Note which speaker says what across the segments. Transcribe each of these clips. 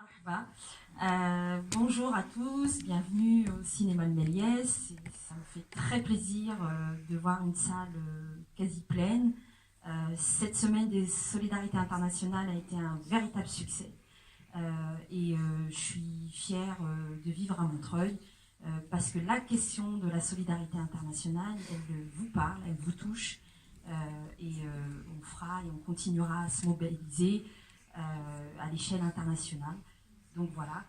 Speaker 1: Marhaba. Bonjour à tous, bienvenue au cinéma de Méliès. Ça me fait très plaisir de voir une salle quasi pleine. Cette semaine des solidarités internationales a été un véritable succès et je suis fière de vivre à Montreuil parce que la question de la solidarité internationale, elle vous parle, elle vous touche et on fera et on continuera à se mobiliser à l'échelle internationale. Donc voilà,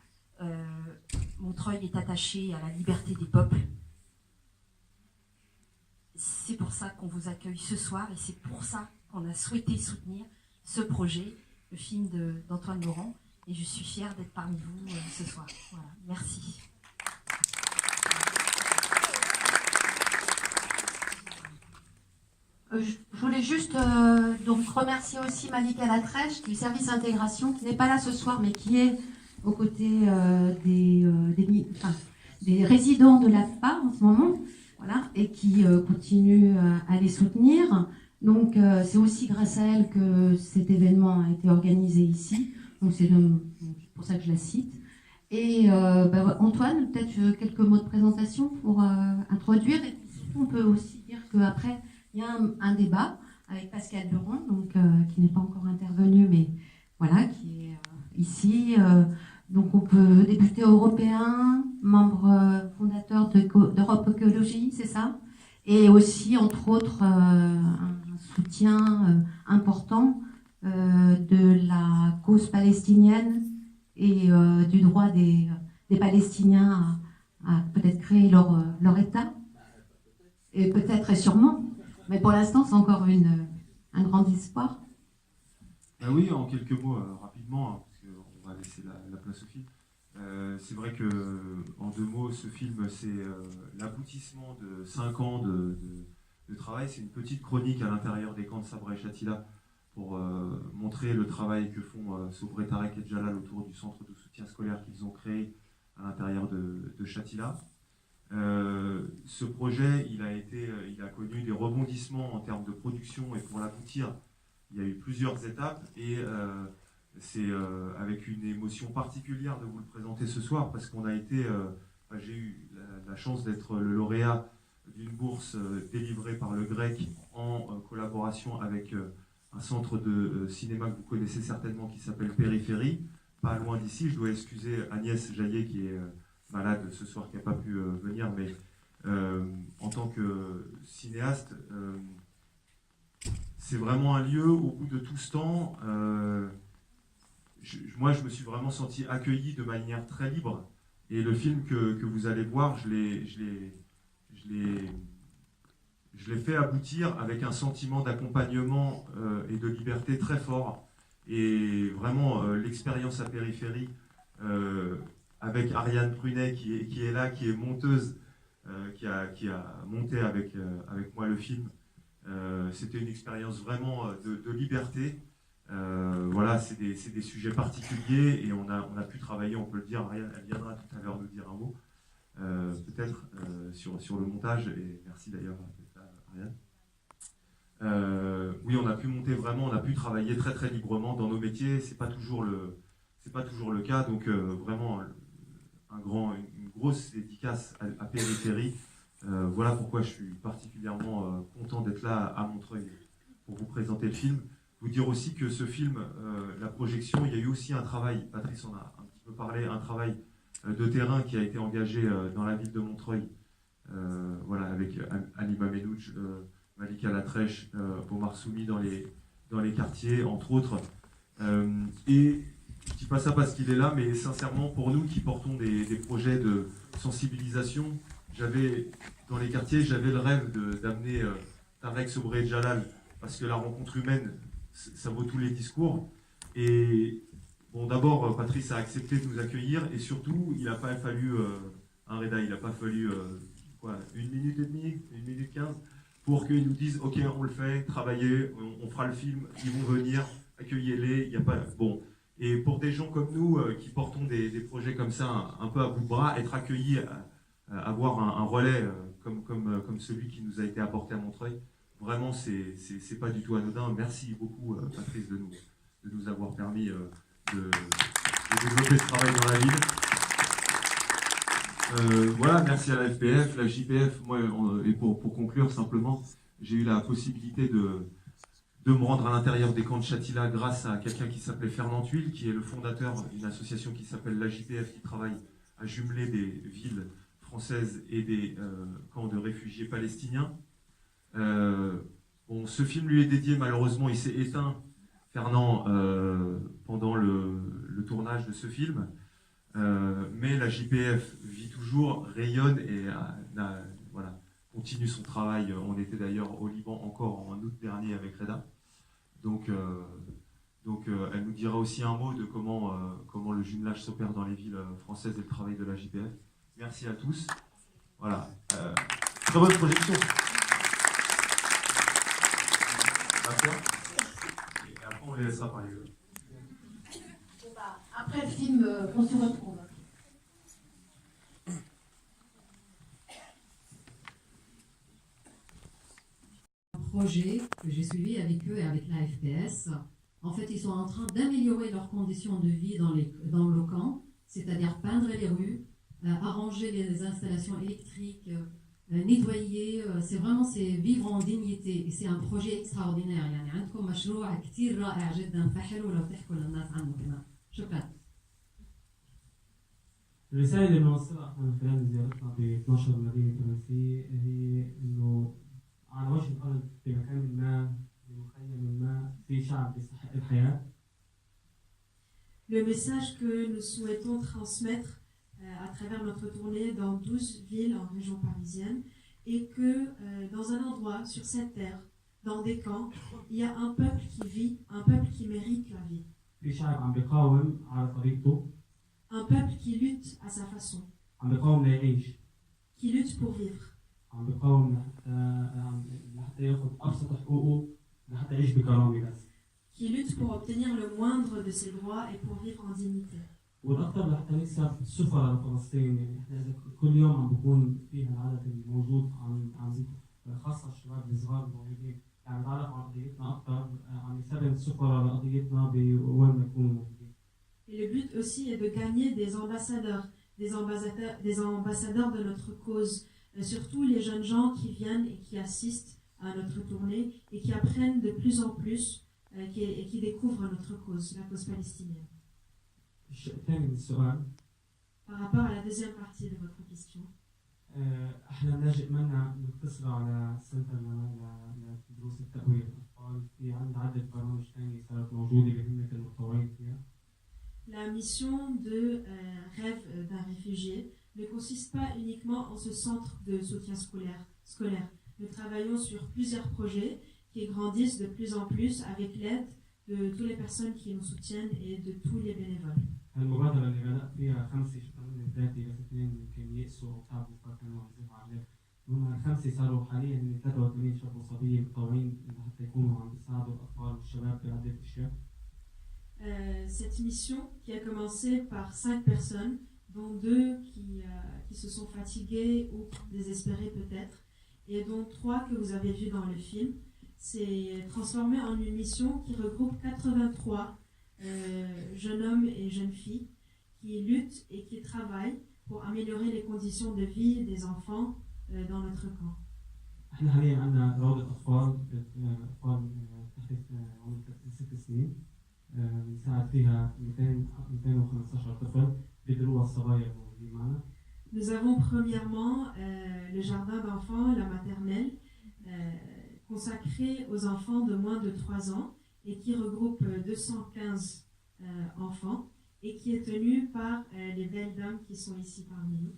Speaker 1: Montreuil est attaché à la liberté des peuples. C'est pour ça qu'on vous accueille ce soir et c'est pour ça qu'on a souhaité soutenir ce projet, le film d'Antoine Laurent. Et je suis fière d'être parmi vous ce soir. Voilà, merci.
Speaker 2: Je voulais juste donc remercier aussi Malika Latrèche du service intégration qui n'est pas là ce soir mais qui est aux côtés des résidents de l'AFPA en ce moment, voilà, et qui continue à les soutenir. Donc c'est aussi grâce à elle que cet événement a été organisé ici. Donc c'est pour ça que je la cite. Et Antoine, peut-être quelques mots de présentation pour introduire. Et surtout, on peut aussi dire qu'après, il y a un débat avec Pascal Durand, donc, qui n'est pas encore intervenu, mais voilà, qui est ici. Donc on peut député européen, membre fondateur d'Europe Écologie, c'est ça? Et aussi, entre autres, un soutien important de la cause palestinienne et du droit des Palestiniens à peut-être créer leur État. Et peut-être et sûrement. Mais pour l'instant, c'est encore un grand espoir.
Speaker 3: Ah oui, en quelques mots, rapidement, hein, parce qu'on va laisser la place au film. C'est vrai que, en 2 mots, ce film, c'est l'aboutissement de 5 ans de travail. C'est une petite chronique à l'intérieur des camps de Sabra et Shatila pour montrer le travail que font Sobr Tarek et Jalal autour du centre de soutien scolaire qu'ils ont créé à l'intérieur de Shatila. Ce projet, il a connu des rebondissements en termes de production et pour l'aboutir, il y a eu plusieurs étapes et c'est avec une émotion particulière de vous le présenter ce soir parce qu'on a été, j'ai eu la chance d'être le lauréat d'une bourse délivrée par le GREC en collaboration avec un centre de cinéma que vous connaissez certainement qui s'appelle Périphérie, pas loin d'ici. Je dois excuser Agnès Jaillet qui est malade ce soir, qui n'a pas pu venir, mais en tant que cinéaste, c'est vraiment un lieu, au bout de tout ce temps, moi je me suis vraiment senti accueilli de manière très libre, et le film que vous allez voir, je l'ai fait aboutir avec un sentiment d'accompagnement et de liberté très fort, et vraiment l'expérience à Périphérie, avec Ariane Prunet qui est là, qui est monteuse, qui a monté avec moi le film. C'était une expérience vraiment de liberté. Voilà, c'est des sujets particuliers et on a pu travailler, on peut le dire, Ariane, elle viendra tout à l'heure nous dire un mot, peut-être, sur le montage, et merci d'ailleurs d'être là, Ariane. Oui, on a pu monter vraiment, on a pu travailler très très librement dans nos métiers, c'est pas toujours le cas, donc vraiment une grosse dédicace à Périphérie. Voilà pourquoi je suis particulièrement content d'être là à Montreuil pour vous présenter le film. Vous dire aussi que ce film, la projection, il y a eu aussi un travail, Patrice en a un petit peu parlé, un travail de terrain qui a été engagé dans la ville de Montreuil, voilà, avec Alima Menouch, Malika Latrèche, Omar Soumi dans les quartiers, entre autres. Et je ne dis pas ça parce qu'il est là, mais sincèrement, pour nous qui portons des projets de sensibilisation, dans les quartiers, j'avais le rêve d'amener Tarek, Sobr et Jalal, parce que la rencontre humaine, ça vaut tous les discours. Et bon, d'abord, Patrice a accepté de nous accueillir, et surtout, il n'a pas fallu un Reda, il n'a pas fallu 1 minute et demie, 1 minute 15, pour qu'ils nous disent, ok, on le fait, travaillez, on fera le film, ils vont venir, accueillez-les, il n'y a pas... Bon. Et pour des gens comme nous, qui portons des projets comme ça, un peu à bout de bras, être accueillis, avoir un relais comme celui qui nous a été apporté à Montreuil, vraiment, c'est pas du tout anodin. Merci beaucoup, Patrice, de nous avoir permis de développer ce travail dans la ville. Voilà, merci à la FPF, la JPF. Moi, et pour conclure simplement, j'ai eu la possibilité de me rendre à l'intérieur des camps de Shatila grâce à quelqu'un qui s'appelait Fernand Tuile, qui est le fondateur d'une association qui s'appelle la JPF, qui travaille à jumeler des villes françaises et des camps de réfugiés palestiniens. Bon, ce film lui est dédié, malheureusement, il s'est éteint, Fernand, pendant le tournage de ce film. Mais la JPF vit toujours, rayonne et voilà, continue son travail. On était d'ailleurs au Liban encore en août dernier avec Reda. Donc elle nous dira aussi un mot de comment le jumelage s'opère dans les villes françaises et le travail de la JPF. Merci à tous. Voilà. Très bonne projection. Et après, on les laissera parler.
Speaker 2: Après le film, on se retrouve.
Speaker 4: Un projet que j'ai suivi avec eux et avec la FPS. En fait, ils sont en train d'améliorer leurs conditions de vie dans le camp, c'est-à-dire peindre les rues, arranger les installations électriques, nettoyer. C'est vivre en dignité et c'est un projet extraordinaire. يعني عندكم مشروع كتير رائع جدا فحلو لو تحكوا للناس عنه كمان. شكرا.
Speaker 5: الرسالة اللي بنوصلها احنا من خلال زيارتنا ب 12 مدينة فرنسية هي انه على وجه الارض في مكان ما بمخيم ما في شعب يستحق الحياة.
Speaker 6: Le message que nous souhaitons transmettre à travers notre tournée dans 12 villes en région parisienne est que dans un endroit sur cette terre, dans des camps, il y a un peuple qui vit, un peuple qui mérite la vie.
Speaker 5: في شعب عم بيقاوم على طريقته.
Speaker 6: Un peuple qui lutte à sa façon.
Speaker 5: عم بيقاوم ليعيش.
Speaker 6: Qui lutte pour vivre.
Speaker 5: عم بيقاوم لحتى ياخذ ابسط حقوقه لحتى يعيش بكرامة بس.
Speaker 6: Qui lutte pour obtenir le moindre de ses droits et pour vivre en dignité.
Speaker 5: والاكثر لحتى نكسب سفراء لفلسطين. يعني احنا اذا كل يوم عم بكون فيها العدد الموجود عم خاصة الشباب الصغار الموجودين يعني يتعرفوا على قضيتنا اكثر عم يسبب سفراء لقضيتنا بوين ما يكونوا موجودين.
Speaker 6: Et le but aussi est de gagner des ambassadeurs de notre cause, surtout les jeunes gens qui viennent et qui assistent à notre tournée et qui apprennent de plus en plus et qui découvrent notre cause, la cause palestinienne. Par rapport à la deuxième partie de votre question,
Speaker 5: احنا بنلجئ منا نقتصر على سنتر لدروس التقوية للأطفال. في عندنا عدة برامج ثانية صارت موجودة بهمة المتطوعين فيها.
Speaker 6: La mission de Rêve d'un réfugié ne consiste pas uniquement en ce centre de soutien scolaire. Nous travaillons sur plusieurs projets qui grandissent de plus en plus avec l'aide de toutes les personnes qui nous soutiennent et de tous les bénévoles.
Speaker 5: المبادرة اللي بدأت فيها 5 من 3 بس 2 يمكن يأسوا أو تعبوا فكانوا عم يزيدوا عليه. هم 5 صاروا حاليا 83 شاب وصبية متطوعين حتى يكونوا عم يساعدوا الأطفال والشباب بعدة أشياء.
Speaker 6: Cette mission qui a commencé par 5 personnes, dont 2 qui se sont fatiguées ou désespérées peut-être, et dont 3 que vous avez vus dans le film, s'est transformée en une mission qui regroupe 83 jeunes hommes et jeunes filles qui luttent et qui travaillent pour améliorer les conditions de vie des enfants dans notre camp.
Speaker 5: احنا حاليا عندنا روضة أطفال تحت عمر 6 سنين بنساعد فيها 215 طفل بيدروها الصبايا الموجودين معنا.
Speaker 6: Nous avons premièrement le jardin d'enfants, la maternelle, consacré aux enfants de moins de 3 ans et qui regroupe 215 enfants et qui est tenu par les belles dames qui sont ici parmi nous.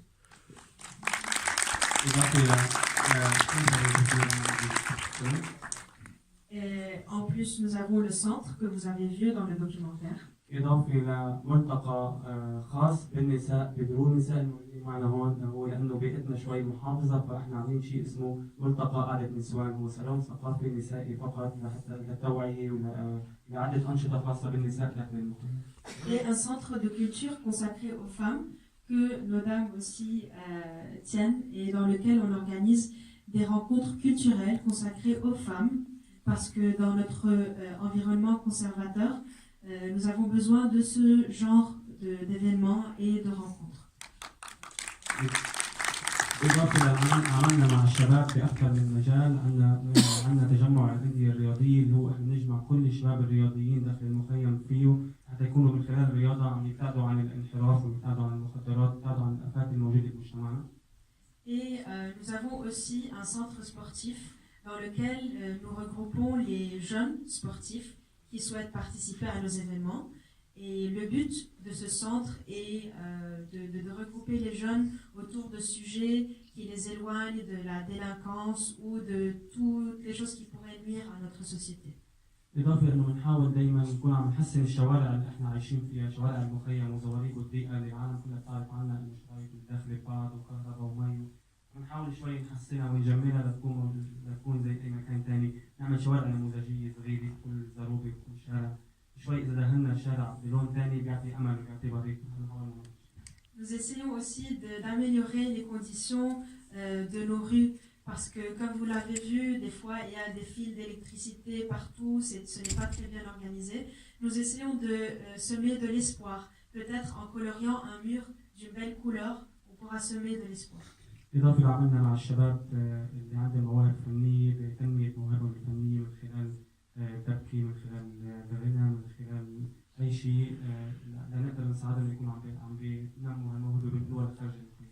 Speaker 6: Et en plus, nous avons le centre que vous avez vu dans le documentaire.
Speaker 5: إضافة لملتقى خاص بالنساء بدرو النساء الموجودين معنا هون هو لأنه بيئتنا شوي محافظة فإحنا عاملين شيء اسمه ملتقى قادة نسوان هو صالون ثقافي نسائي فقط لحتى للتوعية ولعدة أنشطة خاصة بالنساء داخل المحيط.
Speaker 6: Et un centre de culture consacré aux femmes que nos dames aussi tiennent et dans lequel on organise des rencontres culturelles consacrées aux femmes parce que dans notre environnement conservateur, nous avons besoin de ce genre d'événements et de rencontres.
Speaker 5: إضافة عملنا مع الشباب في أكثر من مجال، عندنا تجمع الأندية الرياضية اللي هو إحنا نجمع كل الشباب الرياضيين داخل المخيم فيه حتى يكونوا من خلال الرياضة عم يبتعدوا عن الانحراف ويبتعدوا عن المخدرات ويبتعدوا عن الآفات الموجودة في مجتمعنا.
Speaker 6: Et nous avons aussi un centre sportif dans lequel nous regroupons les jeunes sportifs qui souhaitent participer à nos événements. Et le but de ce centre est de regrouper les jeunes autour de sujets qui les éloignent de la délinquance ou de toutes les choses qui pourraient nuire à notre société.
Speaker 5: إضافة إنه بنحاول دايما نكون عم نحسن الشوارع اللي إحنا عايشين فيها، شوارع المخيم وزواريق والضيقة اللي العالم كلها بتعرف عنها إنه شوارع داخل بعض وكهرباء ومي، بنحاول شوي نحسنها ونجملها لتكون زي أي مكان تاني، نعمل شوارع نموذجية صغيرة بكل ضروبة بكل شارع، شوي إذا دهنا الشارع بلون تاني بيعطي أمل وبيعطي بريق.
Speaker 6: Nous essayons aussi d'améliorer les conditions de nos rues parce que, comme vous l'avez vu, des fois il y a des fils d'électricité partout, ce n'est pas très bien organisé. Nous essayons de semer de l'espoir. Peut-être en coloriant un mur d'une belle couleur, on pourra semer de l'espoir.
Speaker 5: إضافة لعملنا مع الشباب اللي عندهم مواهب فنية بتنمية مواهبهم الفنية من خلال تبكي، من خلال الغنى، من خلال أي شيء لنقدر نساعدهم يكونوا عم بينموا هالموهبة وينقلوها لخارج المخيم.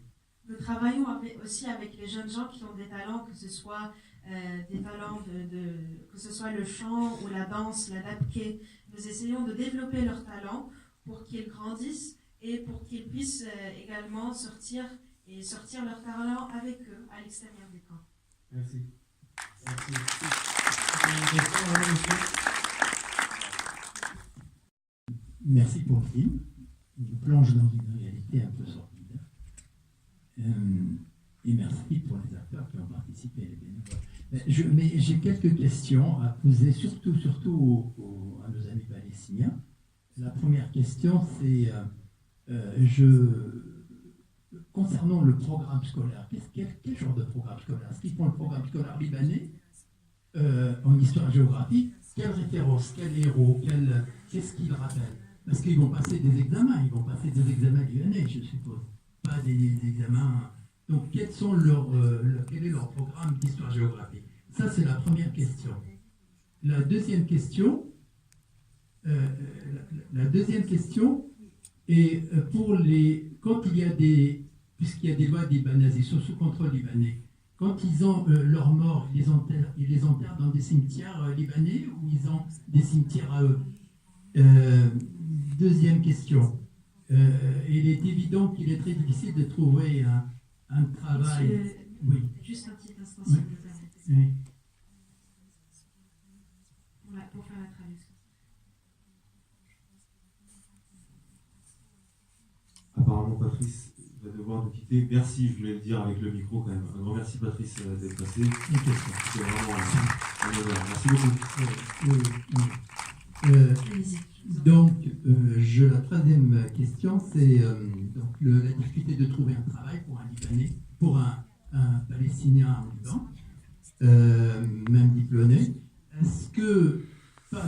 Speaker 6: Nous travaillons aussi avec les jeunes gens qui ont des talents, que ce soit des talents que ce soit le chant ou la danse, la dabke. Nous essayons de développer leurs talents pour qu'ils grandissent et pour qu'ils puissent également sortir leurs talents avec eux à l'extérieur du camp.
Speaker 5: Merci. Merci.
Speaker 7: Merci pour le film. Il nous plonge dans une réalité un peu sordide. Et merci pour les acteurs qui ont participé, les bénévoles. Mais j'ai quelques questions à poser, surtout à nos amis palestiniens. La première question, c'est concernant le programme scolaire. Quel genre de programme scolaire? Est-ce qu'ils font le programme scolaire libanais en histoire-géographie? Quelle référence? Quel héros? Qu'est-ce qu'ils rappellent? Parce qu'ils vont passer des examens. Ils vont passer des examens libanais, je suppose. Pas des examens... Donc, quel est leur programme d'histoire-géographie? Ça, c'est la première question. La deuxième question est pour quand il y a puisqu'il y a des lois libanaises, ils sont sous contrôle libanais, quand ils ont leurs morts, ils les enterrent dans des cimetières libanais ou ils ont des cimetières à eux? Deuxième question. Il est évident qu'il est très difficile de trouver un travail. Oui.
Speaker 6: Juste un petit instant, s'il vous plaît.
Speaker 7: Oui.
Speaker 6: Pour faire la traduction.
Speaker 3: Apparemment, Patrice va devoir nous quitter. Merci, je voulais le dire avec le micro quand même. Un grand merci, Patrice, d'être passé. C'est vraiment un honneur. Merci beaucoup.
Speaker 7: Donc, la troisième question, c'est la difficulté de trouver un travail pour un Libanais, pour un Palestinien en Liban, même diplômé. Est-ce que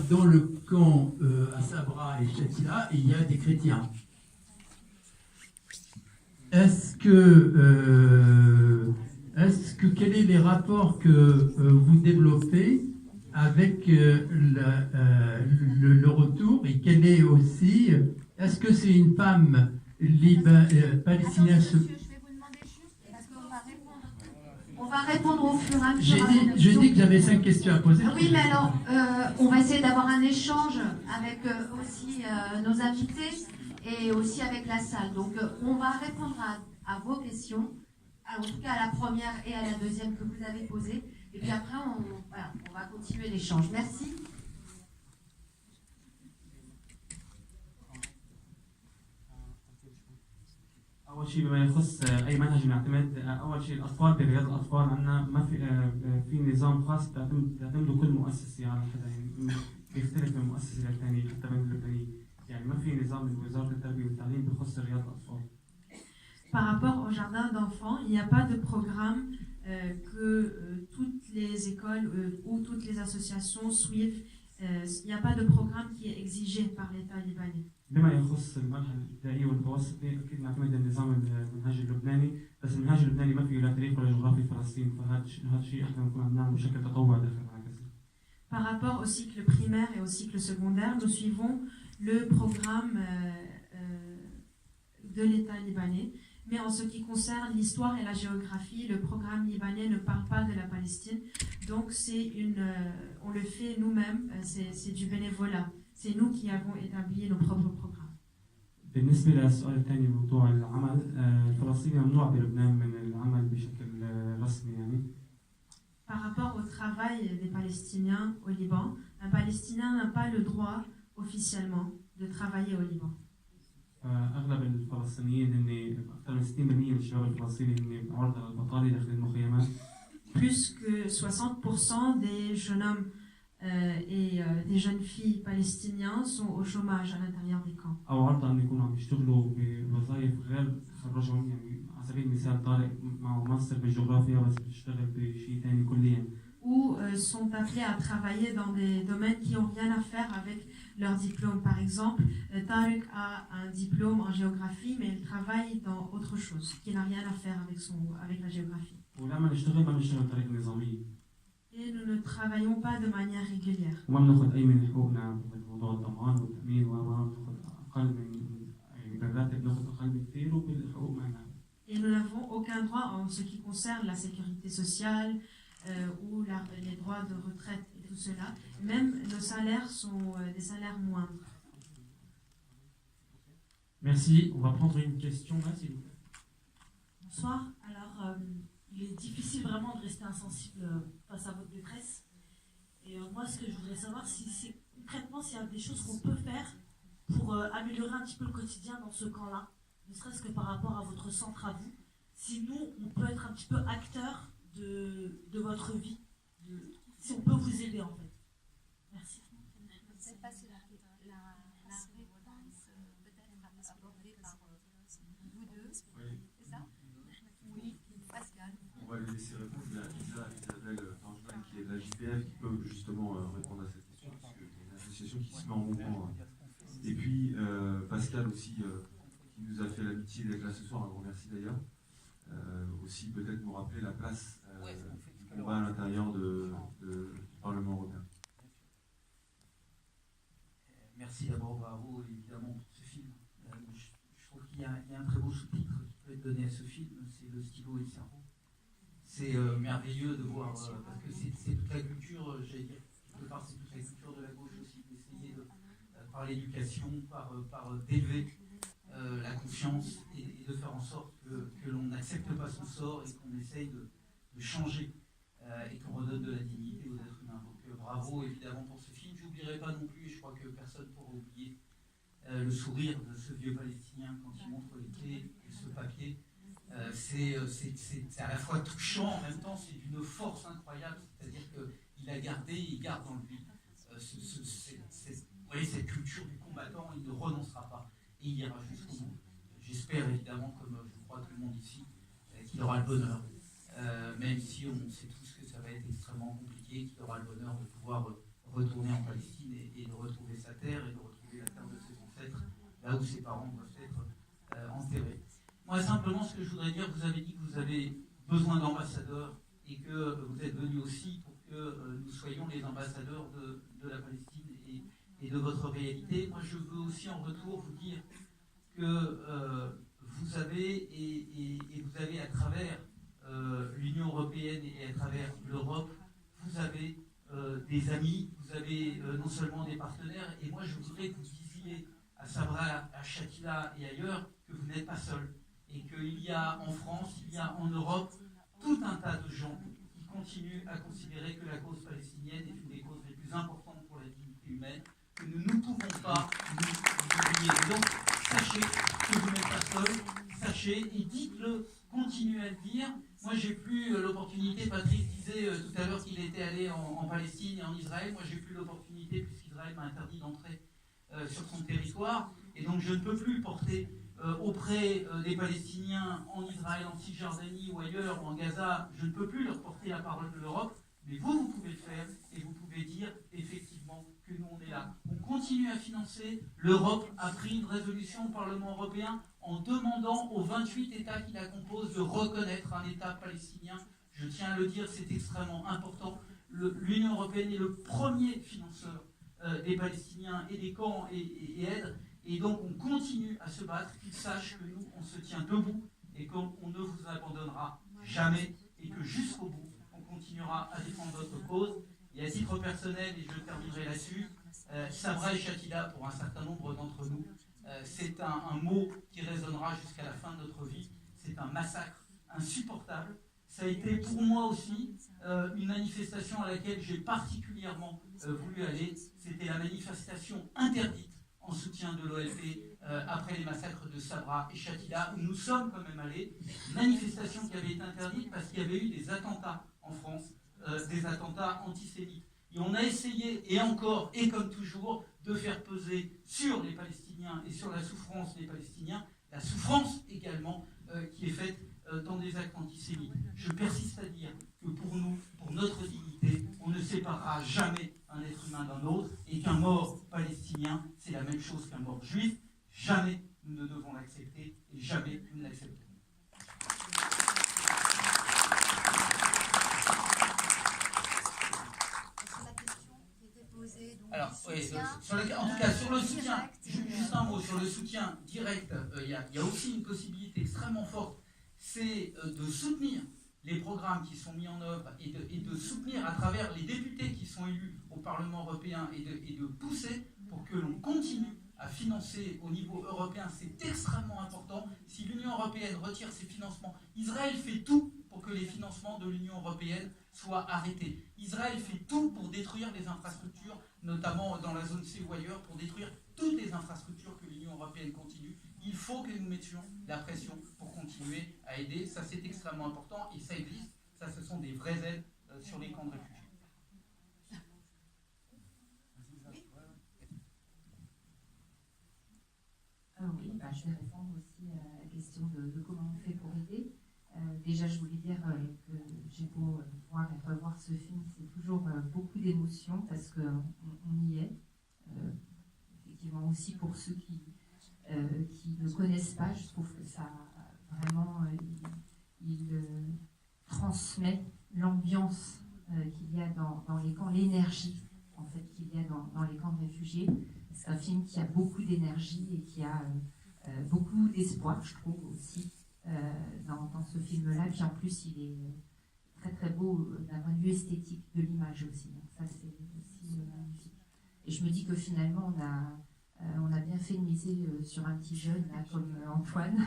Speaker 7: dans le camp à Sabra et Shatila, il y a des chrétiens? Quels sont les rapports que vous développez avec le retour, et quel est aussi, est-ce que c'est une femme palestinienne?
Speaker 2: Je vais vous demander juste, parce qu'on va répondre. On va répondre au fur et à mesure.
Speaker 7: J'ai dit que j'avais 5 questions à poser.
Speaker 2: Oui, mais alors, on va essayer d'avoir un échange avec aussi nos invités et aussi avec la salle. Donc, on va répondre à vos questions, en tout cas à la première et à la deuxième que vous avez posées. Et puis après, on va continuer l'échange. Merci.
Speaker 5: أول شيء بما يخص أي منهج بنعتمد، أول شيء الأطفال برياض الأطفال عندنا ما في نظام خاص بتعتمده كل مؤسسة على حدا، يعني بيختلف من مؤسسة للثانية حتى من اللبنانية، يعني ما في نظام من وزارة التربية والتعليم بخص رياض الأطفال.
Speaker 6: Par rapport au jardin d'enfants, il n'y a pas de programme que toutes les écoles ou toutes les associations suivent Il n'y a pas de programme qui est exigé par l'État libanais.
Speaker 5: بما يخص المرحلة الابتدائية والمتوسطة أكيد نعتمد النظام المنهجي اللبناني، بس المنهج اللبناني ما فيه لا تاريخ ولا جغرافيا فلسطين، فهذا الشيء احنا بنكون عم نعمله بشكل تطوعي داخل المركز.
Speaker 6: Par rapport au cycle primaire et au cycle secondaire, nous suivons le programme de l'État libanais. Mais en ce qui concerne l'histoire et la géographie, le programme libanais ne parle pas de la Palestine. Donc on le fait nous-mêmes, c'est du bénévolat. C'est nous qui avons établi nos propres programmes.
Speaker 5: بالنسبة للسؤال الثاني موضوع العمل، الفلسطيني ممنوع بلبنان من العمل بشكل رسمي يعني.
Speaker 6: Par rapport au travail des Palestiniens au Liban, un Palestinien n'a pas le droit officiellement de travailler au Liban.
Speaker 5: أغلب الفلسطينيين هن أكثر من 60% من الشباب الفلسطيني هن عرضة للبطالة داخل المخيمات.
Speaker 6: Plus que 60% des jeunes hommes et des jeunes filles palestiniens sont au chômage à l'intérieur des camps.
Speaker 5: أو عرضة أن يكونوا عم يشتغلوا بوظائف غير تخرجهم، يعني على سبيل المثال طارق معه ماستر بالجغرافيا بس بيشتغل بشيء ثاني كليا.
Speaker 6: Ou sont appelés à travailler dans des domaines qui n'ont rien à faire avec leur diplôme. Par exemple, Tariq a un diplôme en géographie, mais il travaille dans autre chose qui n'a rien à faire avec la géographie.
Speaker 5: ولما نشتغل ما بنشتغل بطريقة نظامية.
Speaker 6: Et nous ne travaillons pas de manière régulière.
Speaker 5: وما بناخذ أي من حقوقنا بموضوع الضمان والتأمين وما بناخذ أقل من يعني بالراتب بناخذ أقل بكثير وبالحقوق ما لنا.
Speaker 6: Et nous n'avons aucun droit en ce qui concerne la sécurité sociale ou les droits de retraite et tout cela. Même nos salaires sont des salaires moindres.
Speaker 8: Merci. On va prendre une question là, s'il vous plaît.
Speaker 9: Bonsoir. Alors, il est difficile vraiment de rester insensible face à votre détresse. Et moi, ce que je voudrais savoir, c'est concrètement s'il y a des choses qu'on peut faire pour améliorer un petit peu le quotidien dans ce camp-là, ne serait-ce que par rapport à votre centre à vous. Si nous, on peut être un petit peu acteur de votre vie, si on peut vous aider en fait. Merci.
Speaker 10: Je ne sais pas si la réponse peut-être abordée par vous deux, c'est ça? Oui, Pascal.
Speaker 3: On va les laisser répondre. Il y a Isabelle Tangeman qui est de la JPF qui peut justement répondre à cette question, parce qu'il y a une association qui se met en mouvement. Et puis Pascal aussi, qui nous a fait l'amitié d'être là ce soir, un grand merci d'ailleurs. Aussi peut-être nous rappeler la place du combat à l'intérieur du Parlement européen.
Speaker 11: Merci d'abord, bravo évidemment pour ce film. Je trouve qu'il y a un très beau sous-titre qui peut être donné à ce film, c'est Le stylo et le cerveau. C'est merveilleux de voir, parce que c'est toute la culture, j'allais dire, quelque part c'est toute la culture de la gauche aussi, d'essayer par l'éducation, par d'élever la confiance et de faire en sorte que l'on n'accepte pas son sort et qu'on essaye de changer et qu'on redonne de la dignité aux êtres humains. Donc bravo évidemment pour ce film. Je n'oublierai pas non plus, je crois que personne ne pourra oublier le sourire de ce vieux Palestinien quand il montre les clés et ce papier. C'est à la fois touchant, en même temps c'est d'une force incroyable, c'est-à-dire qu'il a gardé, il garde en lui cette culture du combattant, il ne renoncera pas et il ira jusqu'au bout. J'espère évidemment, comme je crois tout le monde ici, qu'il aura le bonheur, même si on sait tous que ça va être extrêmement compliqué, qu'il aura le bonheur de pouvoir retourner en Palestine et de retrouver sa terre et de retrouver la terre de ses ancêtres, là où ses parents doivent être enterrés. Moi, simplement, ce que je voudrais dire, vous avez dit que vous avez besoin d'ambassadeurs et que vous êtes venus aussi pour que nous soyons les ambassadeurs de la Palestine et de votre réalité. Moi, je veux aussi en retour vous dire que vous avez, et vous avez à travers l'Union européenne et à travers l'Europe, vous avez des amis, vous avez non seulement des partenaires, et moi je voudrais que vous disiez à Sabra, à Shatila et ailleurs que vous n'êtes pas seul. Et qu'il y a en France, il y a en Europe, tout un tas de gens qui continuent à considérer que la cause palestinienne est une des causes les plus importantes pour la dignité humaine, que nous ne pouvons pas nous oublier. Donc, sachez que vous n'êtes pas seul, sachez et dites-le, continuez à le dire. Moi, j'ai plus l'opportunité, Patrice disait tout à l'heure qu'il était allé en Palestine et en Israël, moi j'ai plus l'opportunité puisqu'Israël m'a interdit d'entrer sur son territoire, et donc je ne peux plus porter auprès des Palestiniens en Israël, en Cisjordanie ou ailleurs, ou en Gaza, je ne peux plus leur porter la parole de l'Europe, mais vous pouvez le faire et vous pouvez dire effectivement que continue à financer. L'Europe a pris une résolution au Parlement européen en demandant aux 28 États qui la composent de reconnaître un État palestinien. Je tiens à le dire, c'est extrêmement important. L'Union européenne est le premier financeur des Palestiniens et des camps et aides. Et donc on continue à se battre, qu'ils sachent que nous, on se tient debout et qu'on ne vous abandonnera jamais et que jusqu'au bout, on continuera à défendre votre cause. Et à titre personnel, et je terminerai là-dessus, Sabra et Shatila, pour un certain nombre d'entre nous, c'est un mot qui résonnera jusqu'à la fin de notre vie. C'est un massacre insupportable. Ça a été pour moi aussi une manifestation à laquelle j'ai particulièrement voulu aller. C'était la manifestation interdite en soutien de l'OLP après les massacres de Sabra et Shatila, où nous sommes quand même allés. Manifestation qui avait été interdite parce qu'il y avait eu des attentats en France, des attentats antisémites. Et on a essayé, et encore, et comme toujours, de faire peser sur les Palestiniens et sur la souffrance des Palestiniens, la souffrance également qui est faite dans des actes antisémites. Je persiste à dire que pour nous, pour notre dignité, on ne séparera jamais un être humain d'un autre, et qu'un mort palestinien, c'est la même chose qu'un mort juif. Jamais nous ne devons l'accepter, et jamais nous ne l'accepterons. Alors, oui, en tout cas, sur le soutien, juste un mot sur le soutien direct, il y a aussi une possibilité extrêmement forte, c'est de soutenir les programmes qui sont mis en œuvre et de soutenir à travers les députés qui sont élus au Parlement européen et de pousser pour que l'on continue à financer au niveau européen. C'est extrêmement important. Si l'Union européenne retire ses financements, Israël fait tout pour que les financements de l'Union européenne soient arrêtés. Israël fait tout pour détruire les infrastructures, notamment dans la zone C ou ailleurs, pour détruire toutes les infrastructures que l'Union européenne continue. Il faut que nous mettions la pression pour continuer à aider. Ça, c'est extrêmement important et ça existe. Ça, ce sont des vraies aides sur les camps de réfugiés.
Speaker 12: Oui, je vais répondre aussi à la question de comment on fait pour aider. Déjà, je voulais dire que j'ai beau voir et revoir ce film, c'est toujours beaucoup d'émotions parce qu'on y est. Effectivement, aussi pour ceux qui ne connaissent pas, je trouve que ça vraiment il transmet l'ambiance qu'il y a dans les camps, l'énergie en fait qu'il y a dans les camps de réfugiés. C'est un film qui a beaucoup d'énergie et qui a beaucoup d'espoir, je trouve aussi dans ce film-là. Puis en plus, il est très très beau d'un point de vue esthétique de l'image aussi. Donc ça, c'est aussi magnifique. Et je me dis que finalement, on a bien fait de miser sur un petit jeune là, comme Antoine,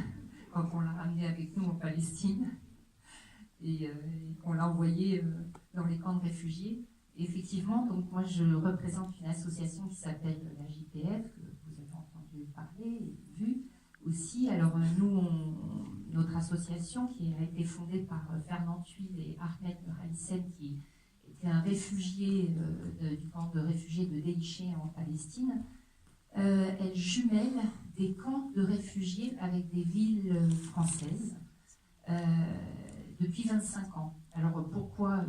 Speaker 12: quand on l'a ramené avec nous en Palestine et qu'on l'a envoyé dans les camps de réfugiés. Et effectivement, donc moi je représente une association qui s'appelle la JPF, que vous avez entendu parler et vu aussi. Alors nous, notre association qui a été fondée par Fernand Thuil et Ahmed Raïssen, qui était un réfugié du camp de réfugiés de Deiché en Palestine, elle jumelle des camps de réfugiés avec des villes françaises depuis 25 ans. Alors pourquoi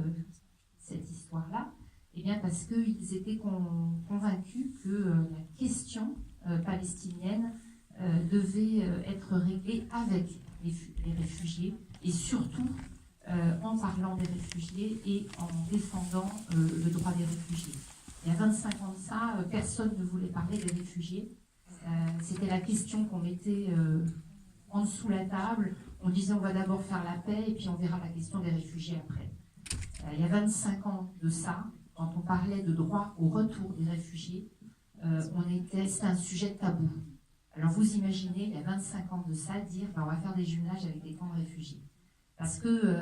Speaker 12: cette histoire-là? Eh bien parce qu'ils étaient convaincus que la question palestinienne devait être réglée avec les réfugiés et surtout en parlant des réfugiés et en défendant le droit des réfugiés. Il y a 25 ans de ça, personne ne voulait parler des réfugiés. C'était la question qu'on mettait en dessous la table. On disait on va d'abord faire la paix et puis on verra la question des réfugiés après. Il y a 25 ans de ça, quand on parlait de droit au retour des réfugiés, c'était un sujet tabou. Alors vous imaginez, il y a 25 ans de ça, dire on va faire des jumelages avec des camps de réfugiés. Parce que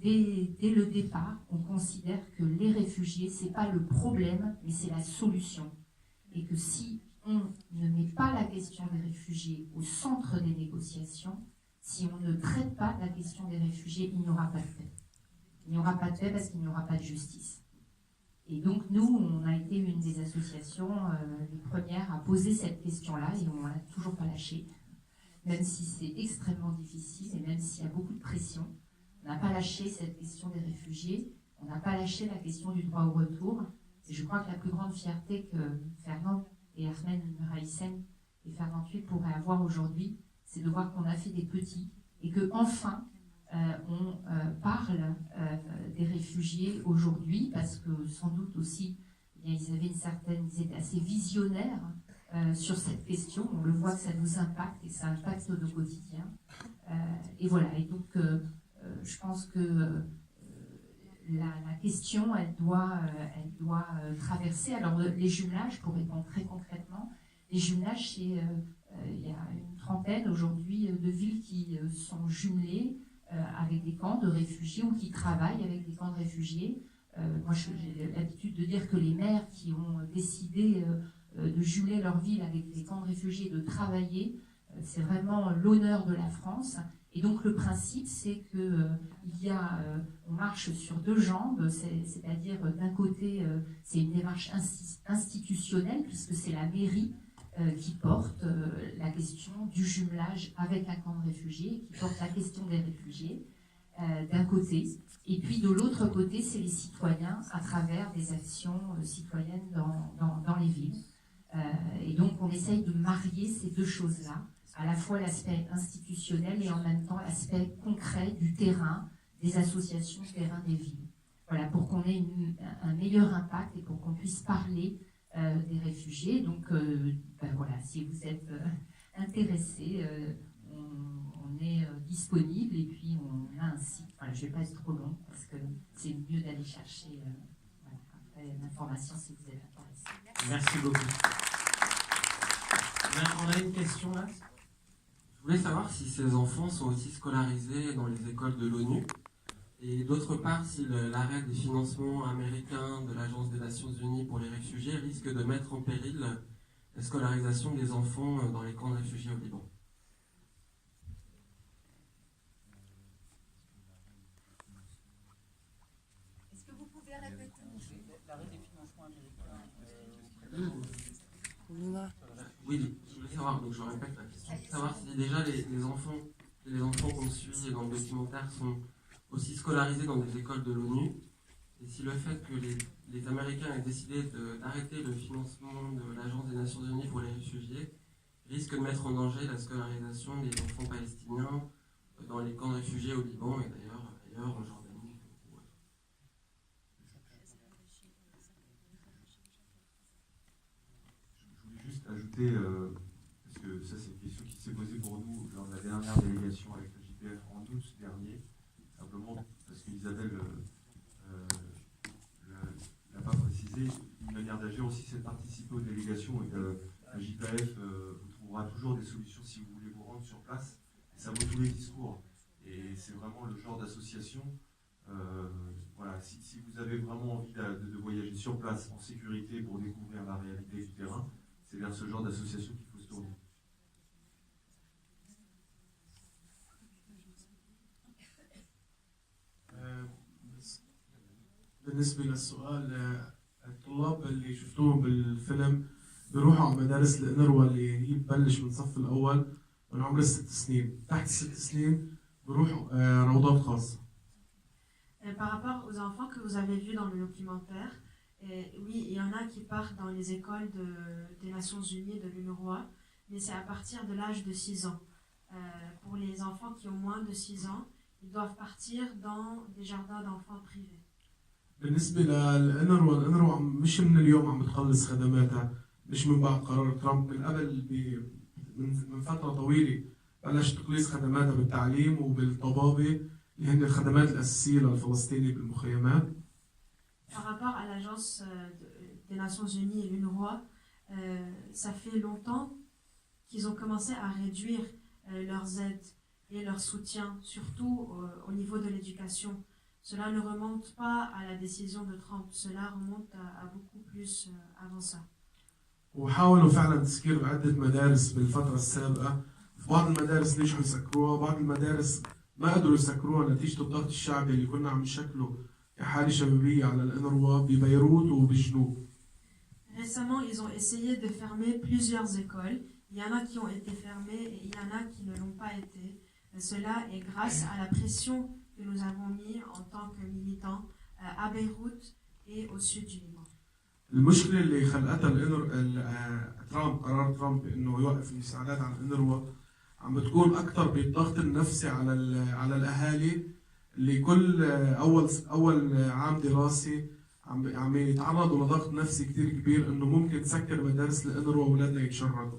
Speaker 12: dès le départ, on considère que les réfugiés, ce n'est pas le problème, mais c'est la solution. Et que si on ne met pas la question des réfugiés au centre des négociations, si on ne traite pas la question des réfugiés, il n'y aura pas de paix. Il n'y aura pas de paix parce qu'il n'y aura pas de justice. Et donc nous, on a été une des associations les premières à poser cette question-là et on ne l'a toujours pas lâchée. Même si c'est extrêmement difficile et même s'il y a beaucoup de pression, on n'a pas lâché cette question des réfugiés, on n'a pas lâché la question du droit au retour. Et je crois que la plus grande fierté que Fernand et Ahmed Muraïsen et Fernand Thué pourraient avoir aujourd'hui, c'est de voir qu'on a fait des petits et que enfin on parle des réfugiés aujourd'hui, parce que sans doute aussi ils étaient assez visionnaires sur cette question. On le voit que ça nous impacte et ça impacte nos quotidiens. Et voilà, et donc je pense que la question, elle doit traverser. Alors les jumelages, pour répondre très concrètement, les jumelages, c'est il y a une trentaine aujourd'hui de villes qui sont jumelées avec des camps de réfugiés ou qui travaillent avec des camps de réfugiés. Moi, j'ai l'habitude de dire que les maires qui ont décidé de jumeler leur ville avec des camps de réfugiés, de travailler, c'est vraiment l'honneur de la France. Et donc le principe, c'est que on marche sur deux jambes, c'est-à-dire d'un côté, c'est une démarche institutionnelle, puisque c'est la mairie qui porte la question du jumelage avec un camp de réfugiés, qui porte la question des réfugiés, d'un côté. Et puis de l'autre côté, c'est les citoyens à travers des actions citoyennes dans les villes. Et donc on essaye de marier ces deux choses-là, à la fois l'aspect institutionnel et en même temps l'aspect concret du terrain, des associations de terrain des villes. Voilà, pour qu'on ait un meilleur impact et pour qu'on puisse parler des réfugiés. Donc voilà, si vous êtes intéressés, on est disponible et puis on a un site. Voilà, je ne vais pas être trop long parce que c'est mieux d'aller chercher l'information si vous êtes intéressés.
Speaker 8: Merci beaucoup. On a une question là.
Speaker 13: Je voulais savoir si ces enfants sont aussi scolarisés dans les écoles de l'ONU et d'autre part si l'arrêt des financements américains de l'Agence des Nations Unies pour les réfugiés risque de mettre en péril la scolarisation des enfants dans les camps de réfugiés au Liban.
Speaker 10: Est-ce que vous pouvez répéter?
Speaker 11: L'arrêt des financements américains.
Speaker 13: Oui, je voulais savoir, donc je répète la question, savoir si déjà les enfants qu'on suit dans le documentaire sont aussi scolarisés dans des écoles de l'ONU, et si le fait que les Américains aient décidé d'arrêter le financement de l'Agence des Nations Unies pour les réfugiés risque de mettre en danger la scolarisation des enfants palestiniens dans les camps de réfugiés au Liban et d'ailleurs ailleurs en Jordanie.
Speaker 3: Je voulais juste ajouter, parce que ça c'est une question qui s'est posée pour nous lors de la dernière délégation avec le JPF en août dernier, simplement parce qu'Isabelle l'a pas précisé, une manière d'agir aussi c'est de participer aux délégations et que le JPF vous trouvera toujours des solutions si vous voulez vous rendre sur place, et ça vaut tous les discours, et c'est vraiment le genre d'association. Voilà, si vous avez vraiment envie de voyager sur place en sécurité pour découvrir la réalité du terrain, c'est vers ce genre d'association qu'il faut se tourner.
Speaker 14: بالنسبة للسؤال الطلاب اللي شفتوهم بالفيلم بيروحوا على مدارس الأنروا اللي هي ببلش من الصف الأول من عمر 6 سنين، تحت 6 سنين بيروحوا روضات خاصة.
Speaker 6: Par rapport aux enfants que vous avez vus dans le documentaire, oui, il y en a qui partent dans les écoles des Nations Unies, de l'UNRWA, mais c'est à partir de l'âge de 6 ans. Pour les enfants qui ont moins de 6 ans, ils doivent partir dans des jardins d'enfants privés.
Speaker 14: بالنسبة للأنروا، الأنروا مش من اليوم عم بتخلص خدماتها، مش من بعد قرار ترامب، من قبل من فترة طويلة بلش تقليص خدماتها بالتعليم وبالطبابة اللي هن الخدمات الأساسية للفلسطيني بالمخيمات.
Speaker 6: Par rapport à l'agence des Nations Unies et l'UNRWA, ça fait longtemps qu'ils ont commencé à réduire leurs aides et leur soutien, surtout au niveau de l'éducation. Cela ne remonte pas à la décision de Trump, cela remonte à beaucoup plus avant ça.
Speaker 14: وحاولوا فعلا تسكير بعدة مدارس بالفترة السابقة، في بعض المدارس نجحوا يسكروها، بعض المدارس ما قدروا يسكروها نتيجة الضغط الشعبي اللي كنا عم نشكله كحالة شبابية على الأنروا ببيروت وبجنوب.
Speaker 6: Récemment, ils ont essayé de fermer plusieurs écoles. Il y en a qui ont été fermées et il y en a qui ne l'ont pas été. Cela est grâce à la pression que nous avons mis en tant que militants à Beyrouth et au sud du Liban.
Speaker 14: المشكله اللي خلقتها ترامب، قرار ترامب انه يوقف المساعدات على الانروا عم بتكون اكثر بالضغط النفسي على الاهالي اللي كل اول عام دراسي عم يتعرضوا لضغط نفسي كثير كبير انه ممكن تسكر مدارس الانروا واولادنا يتشردوا.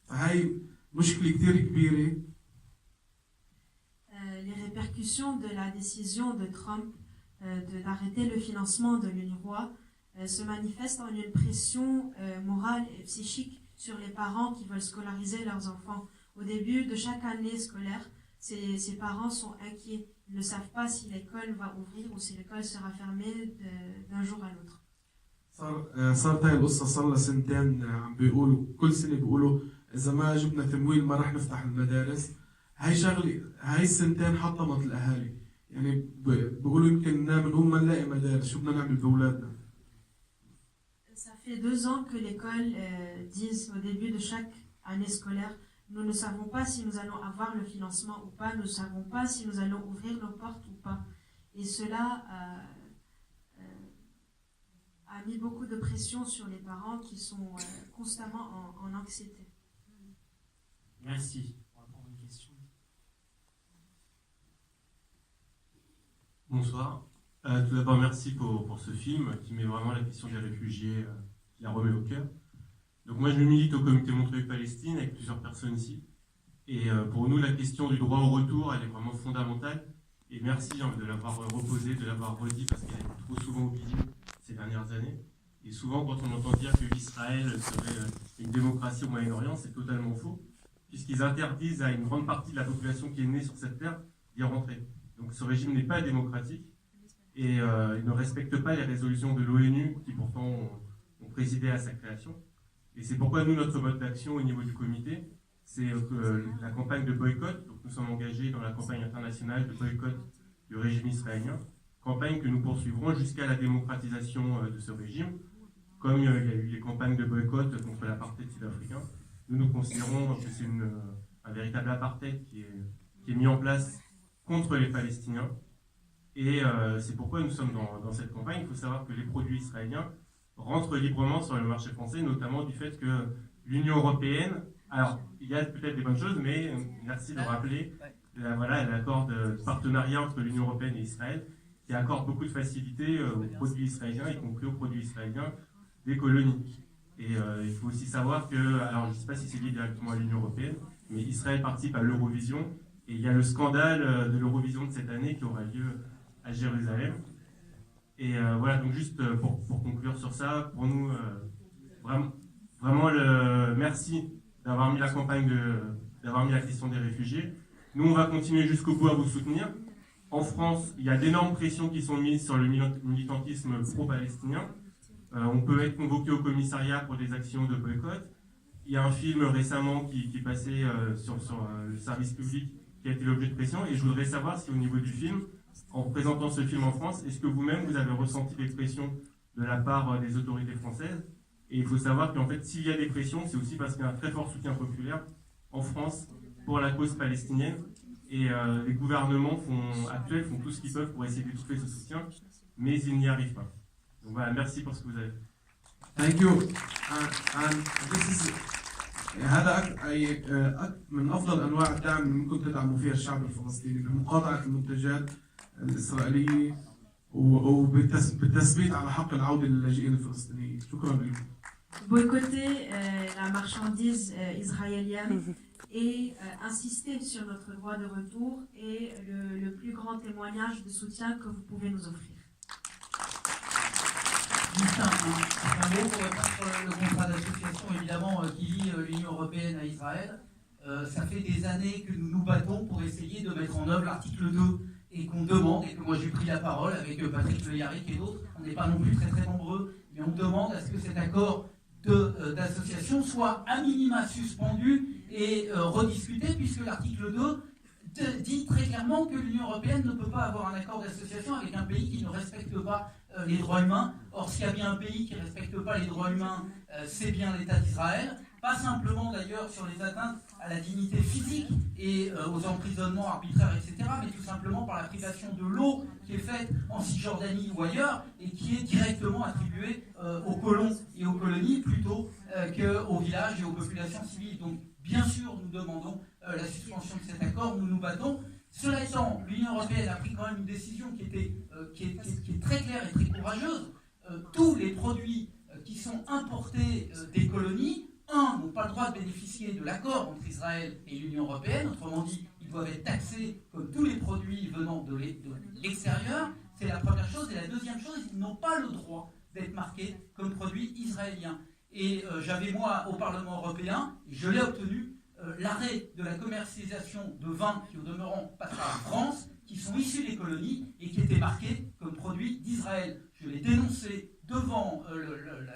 Speaker 14: فهي مشكله كثير كبيره.
Speaker 6: Les répercussions de la décision de Trump d'arrêter le financement de l'UNRWA se manifestent en une pression morale et psychique sur les parents qui veulent scolariser leurs enfants. Au début de chaque année scolaire, ces parents sont inquiets. Ils ne savent pas si l'école va ouvrir ou si l'école sera fermée d'un jour à l'autre.
Speaker 14: صارت هاي القصة صار لها سنتين عم بيقولوا كل سنة بيقولوا إذا ما جبنا تمويل ما رح نفتح المدارس. هاي السنتين حطمت الأهالي. يعني بيقولوا يمكن ننام نقوم ما نلاقي مدارس، شو بدنا نعمل بأولادنا؟
Speaker 6: Ça fait 2 ans que l'école dit au début de chaque année scolaire, nous ne savons pas si nous allons avoir le financement ou pas, nous ne savons pas si nous allons ouvrir nos portes ou pas. Et cela a mis beaucoup de pression sur les parents qui sont constamment en anxiété.
Speaker 8: Merci. On va prendre une question.
Speaker 15: Bonsoir. Tout d'abord, merci pour ce film qui met vraiment la question des réfugiés, qui la remet au cœur. Donc moi, je milite au comité Montreuil-Palestine avec plusieurs personnes ici. Et pour nous, la question du droit au retour, elle est vraiment fondamentale. Et merci de l'avoir reposée, de l'avoir redit, parce qu'elle est trop souvent oubliée ces dernières années. Et souvent, quand on entend dire que l'Israël serait une démocratie au Moyen-Orient, c'est totalement faux, puisqu'ils interdisent à une grande partie de la population qui est née sur cette terre d'y rentrer. Donc ce régime n'est pas démocratique et il ne respecte pas les résolutions de l'ONU qui pourtant ont présidé à sa création. Et c'est pourquoi nous, notre mode d'action au niveau du comité, c'est la campagne de boycott. Donc nous sommes engagés dans la campagne internationale de boycott du régime israélien, campagne que nous poursuivrons jusqu'à la démocratisation de ce régime. Comme il y a eu les campagnes de boycott contre l'apartheid sud-africain, nous considérons que c'est un véritable apartheid qui est mis en place contre les Palestiniens. Et c'est pourquoi nous sommes dans cette campagne. Il faut savoir que les produits israéliens rentrent librement sur le marché français, notamment du fait que l'Union européenne, alors il y a peut-être des bonnes choses, mais merci de rappeler l'accord de partenariat entre l'Union européenne et Israël, qui accorde beaucoup de facilités aux produits israéliens, y compris aux produits israéliens des colonies. Et il faut aussi savoir que, alors je ne sais pas si c'est lié directement à l'Union européenne, mais Israël participe à l'Eurovision, et il y a le scandale de l'Eurovision de cette année qui aura lieu à Jérusalem. Et voilà, donc juste pour conclure sur ça, pour nous, vraiment merci d'avoir mis la campagne, d'avoir mis la question des réfugiés. Nous, on va continuer jusqu'au bout à vous soutenir. En France, il y a d'énormes pressions qui sont mises sur le militantisme pro-palestinien. On peut être convoqué au commissariat pour des actions de boycott. Il y a un film récemment qui est passé sur le service public qui a été l'objet de pression. Et je voudrais savoir si au niveau du film, en présentant ce film en France, est-ce que vous-même vous avez ressenti des pressions de la part des autorités françaises? Et il faut savoir qu'en fait, s'il y a des pressions, c'est aussi parce qu'il y a un très fort soutien populaire en France pour la cause palestinienne. Et les gouvernements actuels font tout ce qu'ils peuvent pour essayer d'étouffer ce soutien, mais ils n'y arrivent pas. Donc voilà, merci pour ce que vous avez fait.
Speaker 14: Thank you. And this is هذا من افضل انواع الدعم اللي ممكن تدعموا فيها الشعب الفلسطيني بمقاطعه المنتجات الاسرائيليه وبالتثبيت على حق العوده للاجئين الفلسطينيين. شكرا لكم.
Speaker 6: Boycotter la marchandise israélienne et insister sur notre droit de retour est le plus grand témoignage de soutien que vous pouvez nous offrir.
Speaker 11: Juste un mot pour répondre sur le contrat d'association évidemment qui lie l'Union européenne à Israël. Ça fait des années que nous nous battons pour essayer de mettre en œuvre l'article 2 et qu'on demande, et que moi j'ai pris la parole avec Patrick Le Yarrick et d'autres, on n'est pas non plus très très nombreux, mais on demande à ce que cet accord d'association soit à minima suspendu et rediscuté, puisque l'article 2 dit très clairement que l'Union européenne ne peut pas avoir un accord d'association avec un pays qui ne respecte pas les droits humains. Or, s'il y a bien un pays qui ne respecte pas les droits humains, c'est bien l'État d'Israël. pas simplement d'ailleurs sur les atteintes à la dignité physique et aux emprisonnements arbitraires, etc., mais tout simplement par la privation de l'eau qui est faite en Cisjordanie ou ailleurs et qui est directement attribuée aux colons et aux colonies plutôt qu'aux villages et aux populations civiles. Donc bien sûr, nous demandons la suspension de cet accord, nous nous battons. Cela étant, l'Union européenne a pris quand même une décision qui est très claire et très courageuse. Tous les produits qui sont importés des colonies, n'ont pas le droit de bénéficier de l'accord entre Israël et l'Union européenne. Autrement dit, ils doivent être taxés comme tous les produits venant de l'extérieur. C'est la première chose. Et la deuxième chose, ils n'ont pas le droit d'être marqués comme produits israéliens. Et j'avais, moi, au Parlement européen, et je l'ai obtenu, l'arrêt de la commercialisation de vins qui, au demeurant, passent par la France, qui sont issus des colonies et qui étaient marqués comme produits d'Israël. Je l'ai dénoncé devant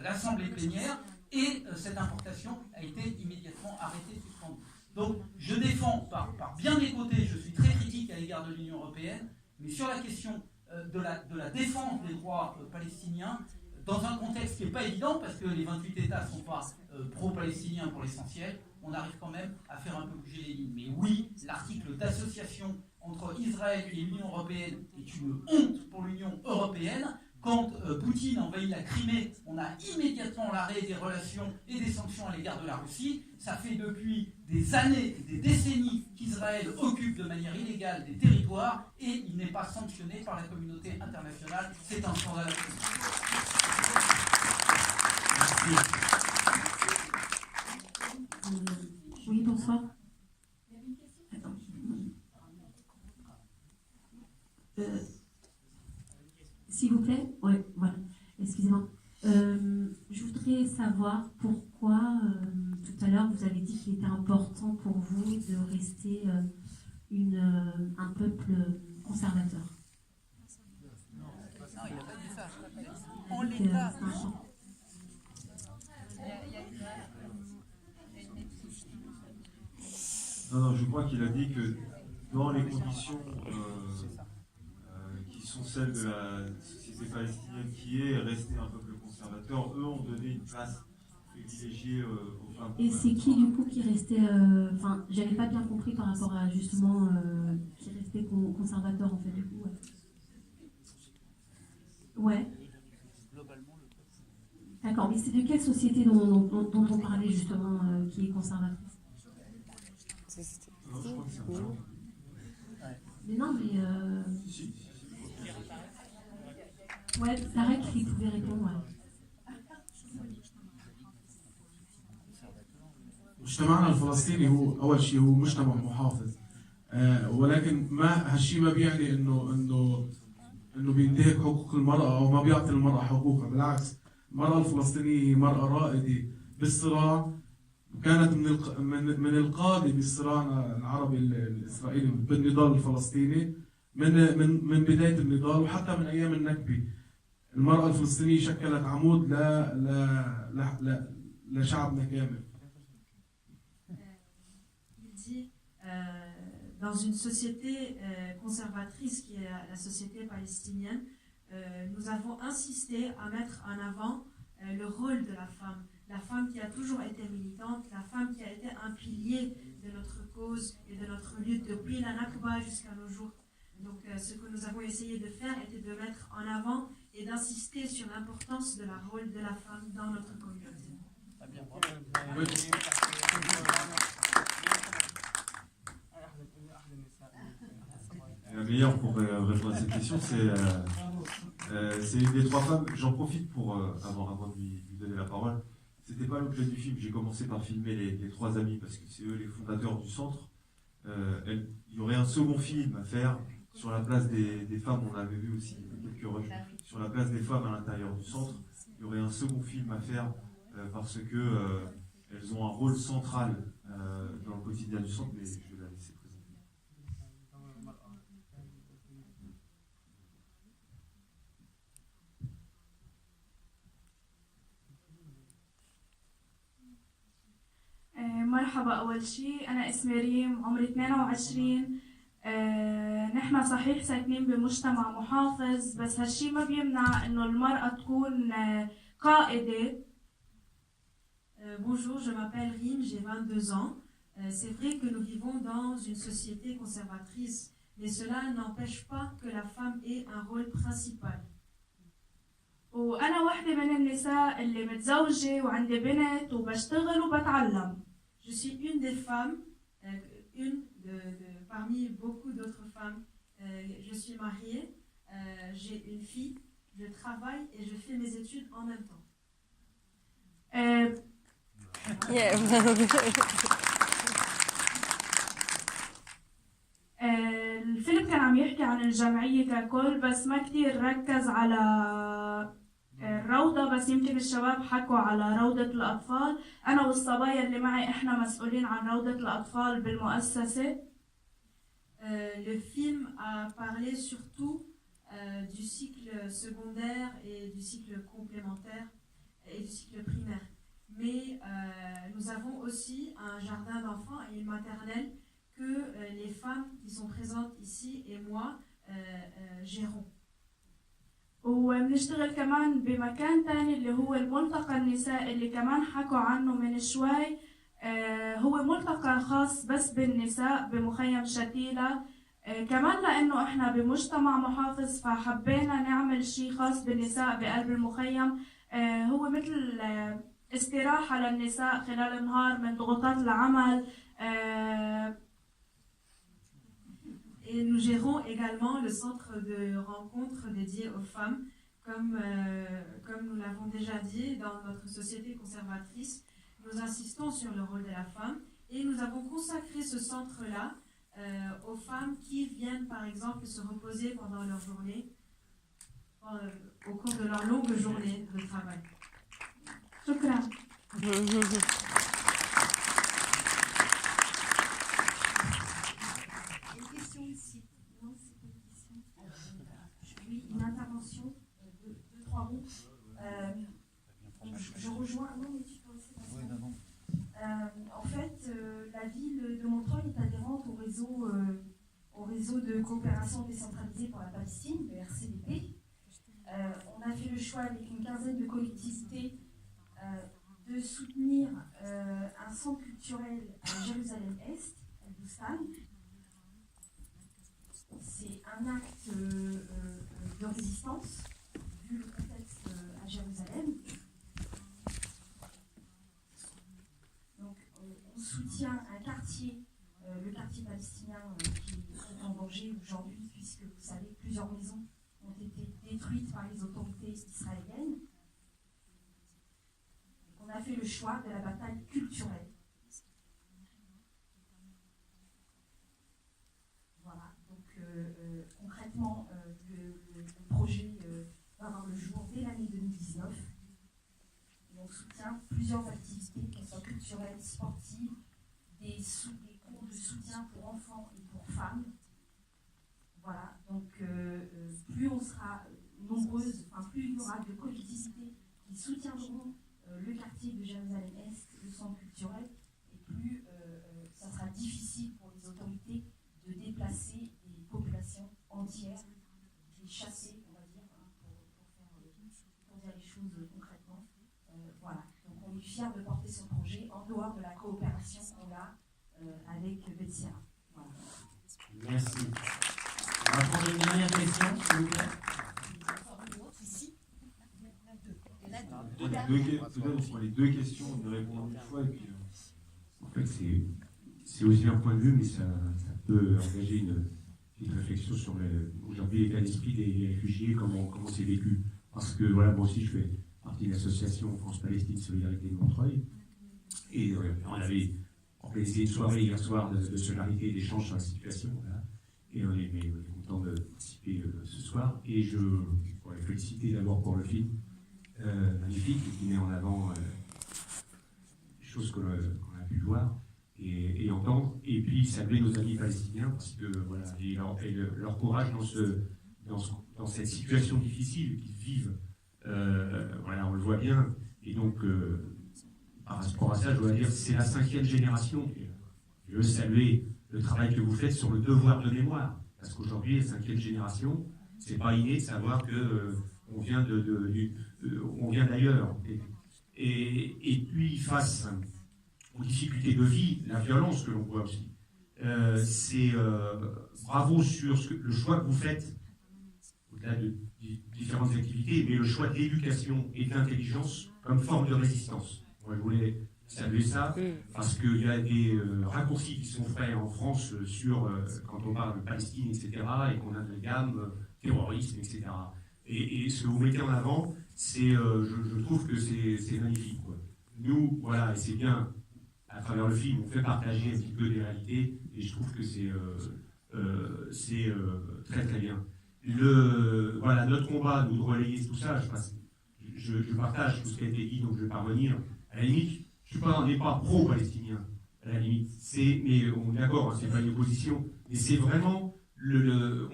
Speaker 11: l'Assemblée plénière et cette importation a été immédiatement arrêtée, suspendue. Donc je défends par bien des côtés, je suis très critique à l'égard de l'Union européenne, mais sur la question de la défense des droits palestiniens, dans un contexte qui n'est pas évident, parce que les 28 États ne sont pas pro-palestiniens pour l'essentiel, on arrive quand même à faire un peu bouger les lignes. Mais oui, l'article d'association entre Israël et l'Union européenne est une honte pour l'Union européenne. Quand Poutine a envahi la Crimée, on a immédiatement l'arrêt des relations et des sanctions à l'égard de la Russie. Ça fait depuis des années, des décennies qu'Israël occupe de manière illégale des territoires et il n'est pas sanctionné par la communauté internationale. C'est un scandale.
Speaker 1: Oui, bonsoir. S'il vous plaît, oui, voilà, excusez-moi. Je voudrais savoir pourquoi, tout à l'heure, vous avez dit qu'il était important pour vous de rester un peuple conservateur.
Speaker 16: Non, il n'a pas dit ça. On l'est pas.
Speaker 3: Non, je crois qu'il a dit que dans les conditions qui sont celles de la société palestinienne qui est restée un peuple conservateur, eux ont donné une place privilégiée aux femmes.
Speaker 1: Et c'est qui du coup qui restait, enfin, j'avais pas bien compris par rapport à justement qui restait conservateur en fait du coup. Ouais. D'accord, mais c'est de quelle société dont on parlait justement qui est conservatrice?
Speaker 3: Non, je crois que c'est un genre.
Speaker 1: Mais non, mais ouais, Tarek qui pouvait répondre. Ouais.
Speaker 14: مجتمعنا الفلسطيني هو اول شيء هو مجتمع محافظ ولكن ما هالشيء ما بيعني انه بينتهك حقوق المراه او ما بيعطي المراه حقوقها، بالعكس المراه الفلسطينيه هي مراه رائده بالصراع، كانت من القاده بالصراع العربي الاسرائيلي بالنضال الفلسطيني من بدايه النضال وحتى من ايام النكبه. المراه الفلسطينيه شكلت عمود لشعبنا كامل.
Speaker 6: Dans une société conservatrice qui est la société palestinienne, nous avons insisté à mettre en avant le rôle de la femme qui a toujours été militante, la femme qui a été un pilier de notre cause et de notre lutte depuis la Nakba jusqu'à nos jours. Donc ce que nous avons essayé de faire était de mettre en avant et d'insister sur l'importance de la rôle de la femme dans notre communauté.
Speaker 3: La meilleure pour répondre à cette question, c'est une des trois femmes. J'en profite pour, avant de lui donner la parole. C'était pas l'objet du film. J'ai commencé par filmer les trois amis parce que c'est eux les fondateurs du centre. Il y aurait un second film à faire sur la place des femmes. On avait vu aussi quelques rushs sur la place des femmes à l'intérieur du centre. Il y aurait un second film à faire parce que elles ont un rôle central dans le quotidien du centre, mais je vais la laisser présenter.
Speaker 17: مرحبا. أول شيء أنا اسمي ريم، عمري 22. نحن صحيح ساكنين بمجتمع محافظ، بس هالشيء ما بيمنع إنه المرأة تكون قائدة
Speaker 6: Bonjour, je m'appelle Rim, j'ai 22 ans. C'est vrai que nous vivons dans une société conservatrice, mais cela n'empêche pas que la femme ait un rôle principal.
Speaker 17: وأنا واحدة من النساء اللي متزوجة وعندي بنت وبشتغل وبتعلم.
Speaker 6: Je suis une des femmes, parmi beaucoup d'autres femmes. Je suis mariée, j'ai une fille, je travaille et je fais mes études en même temps.
Speaker 17: الفيلم كان عم يحكي عن الجمعية ككل بس ما كتير ركز على الروضة، بس يمكن الشباب حكوا على روضة الأطفال. أنا والصبايا اللي معي إحنا مسؤولين عن روضة الأطفال بالمؤسسة.
Speaker 6: Le film a parlé surtout du cycle secondaire et du cycle complémentaire et du cycle primaire. Mais nous avons aussi un jardin d'enfants et une maternelle que les femmes qui sont présentes ici et moi gérons.
Speaker 17: وبنشتغل كمان بمكان تاني اللي هو الملتقى النسائي اللي كمان حكوا عنه من شوي. هو ملتقى خاص بس بالنساء بمخيم شتيلة. كمان لأنه إحنا بمجتمع محافظ فحبينا نعمل شيء خاص بالنساء بقلب المخيم. هو مثل استراحة للنساء خلال النهار من ضغوطات العمل.
Speaker 6: Et nous gérons également le centre de rencontre dédié aux femmes, comme nous l'avons déjà dit, dans notre société conservatrice, nous insistons sur le rôle de la femme et nous avons consacré ce centre-là aux femmes qui viennent par exemple se reposer pendant leur journée, au cours de leur longue journée de travail.
Speaker 17: شكرا.
Speaker 1: Oui, une intervention de 2-3 mots. Je rejoins. Non, mais tu peux aussi passer. En fait, la ville de Montreuil est adhérente au réseau de coopération décentralisée pour la Palestine, le RCDP. On a fait le choix avec une quinzaine de collectivités de soutenir un centre culturel à Jérusalem-Est, à Boustan. C'est un acte de résistance, vu le contexte à Jérusalem. Donc, on soutient un quartier, le quartier palestinien, qui est en danger aujourd'hui, puisque vous savez, plusieurs maisons ont été détruites par les autorités israéliennes. On a fait le choix de la bataille culturelle. Voilà, donc concrètement, le projet va avoir le jour dès l'année 2019. Et on soutient plusieurs activités, qu'elles soient culturelles, sportives, des cours de soutien pour enfants et pour femmes. Voilà, donc plus on sera nombreuses, enfin plus il y aura de collectivités qui soutiendront le quartier de Jérusalem-Est, le centre culturel, et plus ça sera difficile pour les autorités de déplacer des populations entières, les chasser, on va dire, hein, pour dire les choses concrètement. Voilà, donc on est fiers de porter ce projet en dehors de la coopération qu'on a avec Betsira. Voilà.
Speaker 8: Merci. On va prendre une dernière question, s'il vous plaît.
Speaker 3: Les deux questions, on y répond une fois. Et puis,
Speaker 18: en fait, c'est aussi un point de vue, mais ça peut engager une réflexion sur aujourd'hui l'état d'esprit des réfugiés, comment c'est vécu. Parce que voilà, moi aussi je fais partie de l'association France-Palestine Solidarité de Montreuil. Et on avait organisé une soirée hier soir de solidarité et d'échange sur la situation. Voilà. Et on est content de participer ce soir. Et je voudrais féliciter d'abord pour le film magnifique qui met en avant des choses qu'on a pu voir et entendre. Et puis saluer nos amis palestiniens parce que voilà, et leur courage dans cette situation difficile qu'ils vivent. Voilà, on le voit bien. Et donc, par rapport à ça, je dois dire, c'est la 5e génération. Je veux saluer le travail que vous faites sur le devoir de mémoire. Parce qu'aujourd'hui, la 5e génération, c'est pas inné de savoir que on vient d'ailleurs. et puis face aux difficultés de vie, la violence que l'on voit aussi. Bravo sur le choix que vous faites, au-delà de différentes activités, mais le choix de l'éducation et de l'intelligence comme forme de résistance. Moi, je voulais saluer ça, parce qu'il y a des raccourcis qui sont faits en France sur, quand on parle de Palestine, etc., et qu'on a de gamme, terrorisme, etc. Et ce que vous mettez en avant, je trouve que c'est magnifique, quoi. Nous, voilà, et c'est bien, à travers le film, on fait partager un petit peu des réalités, et je trouve que c'est très très bien. Voilà, notre combat, nous, de relayer tout ça, je partage tout ce qui a été dit, donc je ne vais pas revenir. À la limite, on n'est pas pro-palestinien, à la limite. Mais on est d'accord, hein, c'est pas une opposition, mais c'est vraiment,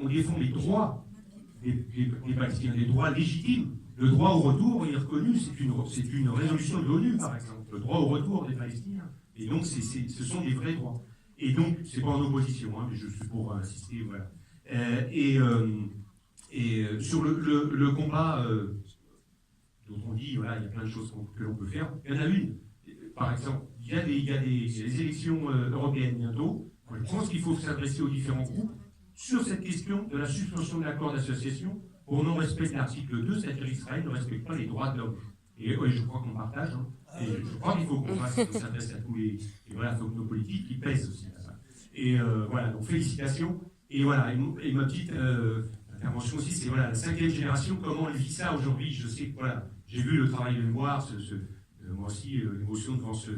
Speaker 18: on défend les droits des Palestiniens, les droits légitimes. Le droit au retour, il est reconnu, c'est une résolution de l'ONU, par exemple, le droit au retour des Palestiniens. Et donc, ce sont des vrais droits. Et donc, c'est pas en opposition, hein, mais je suis pour insister, voilà. Sur le combat dont on dit, voilà, il y a plein de choses que l'on peut faire. Il y en a une, par exemple, il y a des élections européennes bientôt. Je pense qu'il faut s'adresser aux différents groupes sur cette question de la suspension de l'accord d'association pour non-respect de l'article 2, c'est-à-dire qu'Israël ne respecte pas les droits de l'homme. Et je crois qu'on partage, hein, et je crois qu'il faut qu'on s'adresse à tous les... Et voilà, il faut que nos politiques ils pèsent aussi à ça. Et voilà, donc félicitations. Et voilà, et ma petite intervention aussi, c'est voilà, la 5e génération, comment elle vit ça aujourd'hui. Je sais que voilà, j'ai vu le travail de mémoire, moi aussi, l'émotion devant ce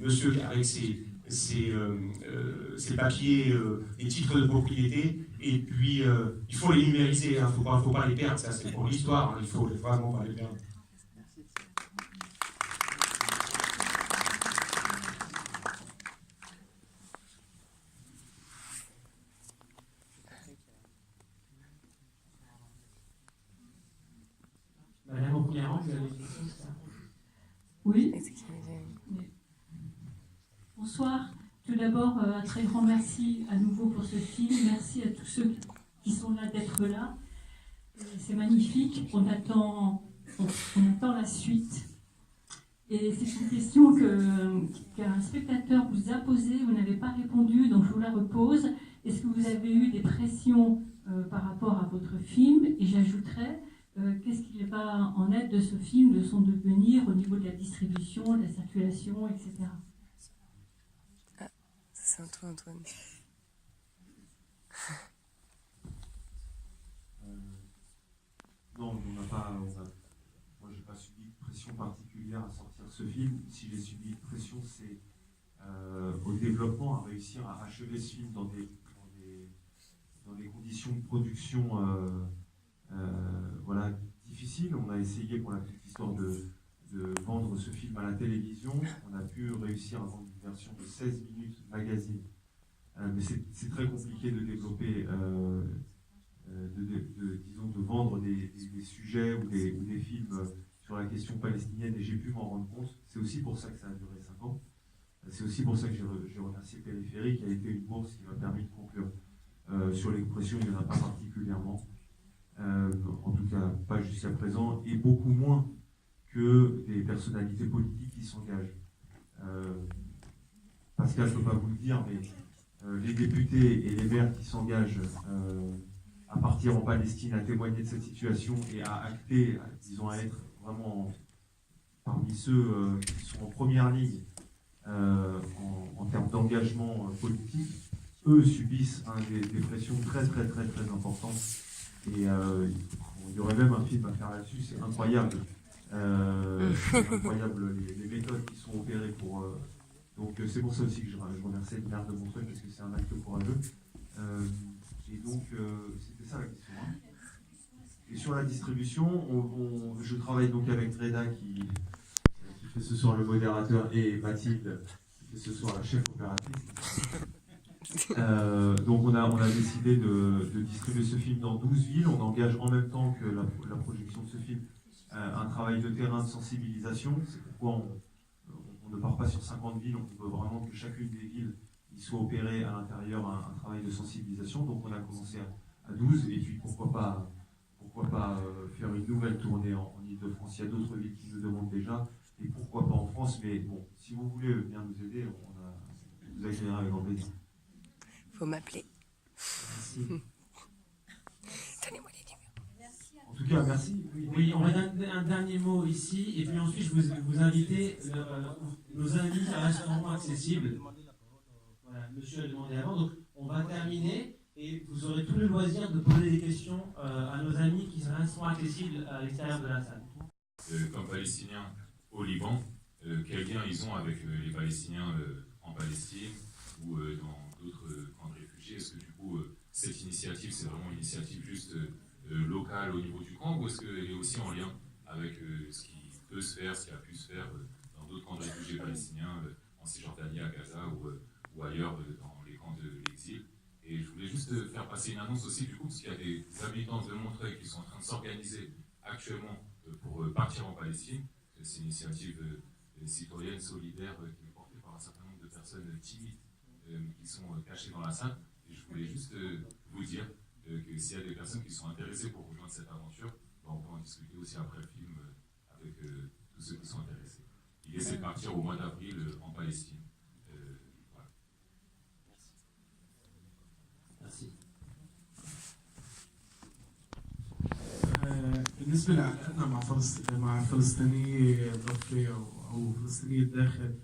Speaker 18: monsieur avec ses papiers, les titres de propriété, et puis il faut les numériser, il ne faut pas les perdre, ça c'est pour l'histoire, hein, il faut vraiment pas les perdre.
Speaker 8: Madame au premier rang, vous avez des questions, ça?
Speaker 19: Oui. Bonsoir. Tout d'abord, un très grand merci à nouveau pour ce film. Merci à tous ceux qui sont là d'être là. C'est magnifique. On attend la suite. Et c'est une question qu'un spectateur vous a posée. Vous n'avez pas répondu, donc je vous la repose. Est-ce que vous avez eu des pressions par rapport à votre film? Et j'ajouterais, qu'est-ce qui va en être de ce film, de son devenir au niveau de la distribution, de la circulation, etc.
Speaker 20: C'est Antoine.
Speaker 3: Non, on n'a pas. Moi, j'ai pas subi de pression particulière à sortir ce film. Si j'ai subi de pression, c'est au développement, à réussir à achever ce film dans des conditions de production voilà, difficiles. On a essayé, pour la petite histoire, de vendre ce film à la télévision. On a pu réussir à vendre une version de 16 minutes magazine. Mais c'est très compliqué de développer, disons, de vendre des sujets ou des films sur la question palestinienne, et j'ai pu m'en rendre compte. C'est aussi pour ça que ça a duré 5 ans. C'est aussi pour ça que j'ai remercié Périphérie, qui a été une bourse qui m'a permis de conclure. Sur l'expression, il n'y en a pas particulièrement. En tout cas, pas jusqu'à présent, et beaucoup moins que des personnalités politiques qui s'engagent. Pascal ne peut pas vous le dire, mais les députés et les maires qui s'engagent à partir en Palestine, à témoigner de cette situation et à acter, disons, à être vraiment parmi ceux qui sont en première ligne en termes d'engagement politique, eux subissent des pressions très très très très importantes. Et il y aurait même un film à faire là-dessus, c'est incroyable. C'est incroyable les méthodes qui sont opérées pour... donc c'est pour ça aussi que je remercie le maire de Montreuil, parce que c'est un acte courageux. Et donc c'était ça la question. Hein. Et sur la distribution, je travaille donc avec Reda qui fait ce soir le modérateur, et Mathilde qui fait ce soir la chef opératrice. Donc on a décidé de distribuer ce film dans 12 villes. On engage en même temps que la projection de ce film un travail de terrain de sensibilisation. C'est pourquoi on ne part pas sur 50 villes, on veut vraiment que chacune des villes y soit opérée à l'intérieur un travail de sensibilisation. Donc on a commencé à 12, et puis pourquoi pourquoi pas faire une nouvelle tournée en Ile-de-France. Il y a d'autres villes qui nous demandent déjà, et pourquoi pas en France. Mais bon, si vous voulez venir nous aider, vous accueillera avec grand plaisir.
Speaker 20: Faut m'appeler.
Speaker 3: Merci. En tout cas, merci.
Speaker 8: Oui, on va donner un dernier mot ici, et puis ensuite je vous inviter nos amis à un restaurant accessible. Voilà, monsieur a demandé avant, donc on va terminer et vous aurez tout le loisir de poser des questions à nos amis qui sont accessibles à l'extérieur de la salle.
Speaker 21: Comme Palestiniens au Liban, quel lien ils ont avec les Palestiniens en Palestine ou dans d'autres camps de réfugiés? Est-ce que du coup cette initiative c'est vraiment une initiative juste locale au niveau du camp, ou est-ce qu'elle est aussi en lien avec ce qui peut se faire, ce qui a pu se faire dans d'autres camps de réfugiés palestiniens en Cisjordanie, à Gaza ou ailleurs dans les camps de l'exil? Et je voulais juste faire passer une annonce aussi du coup, parce qu'il y a des habitants de Montreuil qui sont en train de s'organiser actuellement pour partir en Palestine. C'est une initiative citoyenne, solidaire, qui est portée par un certain nombre de personnes timides qui sont cachées dans la salle. Et je voulais juste vous dire que s'il y a des personnes qui sont intéressées pour rejoindre cette aventure, on peut en discuter aussi après le film avec tous ceux qui sont intéressés. L'idée c'est de partir au mois d'avril en Palestine. Voilà.
Speaker 8: Merci.
Speaker 14: بالنسبة لعلاقتنا مع فلسطينية الضفة أو فلسطينية الداخل،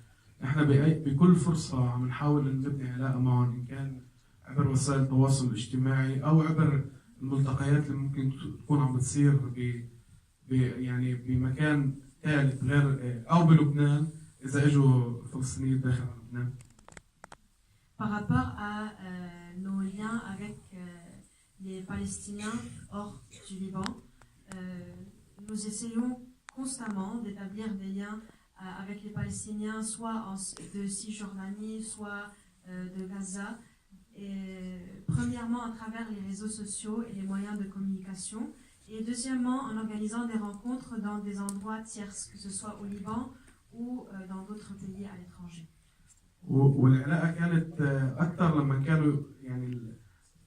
Speaker 14: نحن بكل فرصة عم نحاول إن نبني علاقة معهم، إن كان عبر وسائل التواصل الاجتماعي أو عبر الملتقيات اللي ممكن تكون عم بتصير يعني بمكان ثالث غير أو بلبنان إذا إجوا فلسطينيين داخل لبنان.
Speaker 6: Par rapport à nos liens avec les Palestiniens hors du Liban, nous essayons constamment d'établir des liens avec les Palestiniens, soit de Cisjordanie, soit de Gaza. Et premièrement à travers les réseaux sociaux et les moyens de communication, et deuxièmement en organisant des rencontres dans des endroits tierces, que ce soit au Liban ou dans d'autres pays à l'étranger.
Speaker 14: والعلاقة كانت أكثر لما كانوا يعني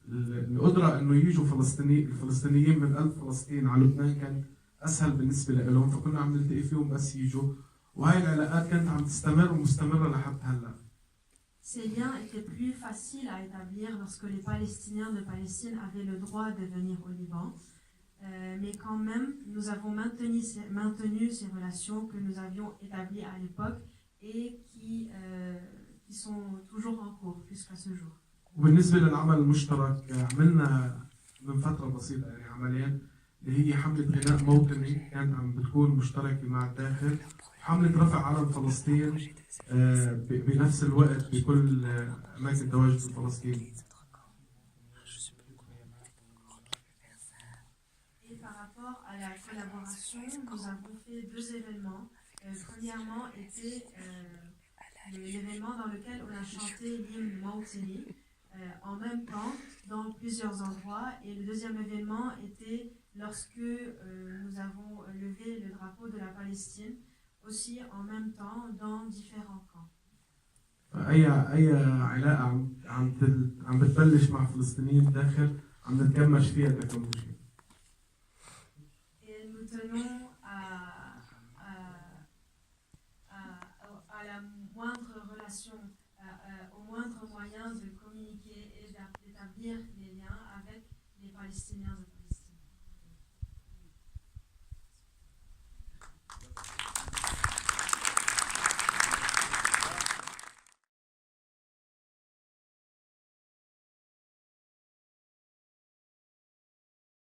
Speaker 14: القدرة إنه يجوا الفلسطينيين من قلب فلسطين على لبنان كان أسهل بالنسبة لهم، فكنا عم نلتقي فيهم بس يجوا، وهاي العلاقات كانت عم تستمر ومستمرة لحد هلا.
Speaker 6: Ces liens étaient plus faciles à établir lorsque les Palestiniens de Palestine avaient le droit de venir au Liban. Mais quand même, nous avons maintenu ces relations que nous avions établies à l'époque et qui sont toujours en cours jusqu'à ce jour.
Speaker 14: وبالنسبة للعمل المشترك عملنا من فترة بسيطة يعني عملين اللي هي حملة غناء موطني كانت عم بتكون مشتركة مع الداخل، حملة رفع علم فلسطين بنفس الوقت بكل أماكن تواجد الفلسطيني.
Speaker 6: Et par rapport à la collaboration, nous avons fait deux événements. Premièrement était l'événement dans lequel on a chanté l'hymne Mautini en même temps dans plusieurs endroits, et le deuxième événement était lorsque nous avons levé le drapeau de la Palestine aussi en même temps dans différents camps.
Speaker 14: أي علاقة عم بتبلش مع فلسطينيين داخل عم نتكمش فيها ككل شيء.
Speaker 6: Et nous tenons à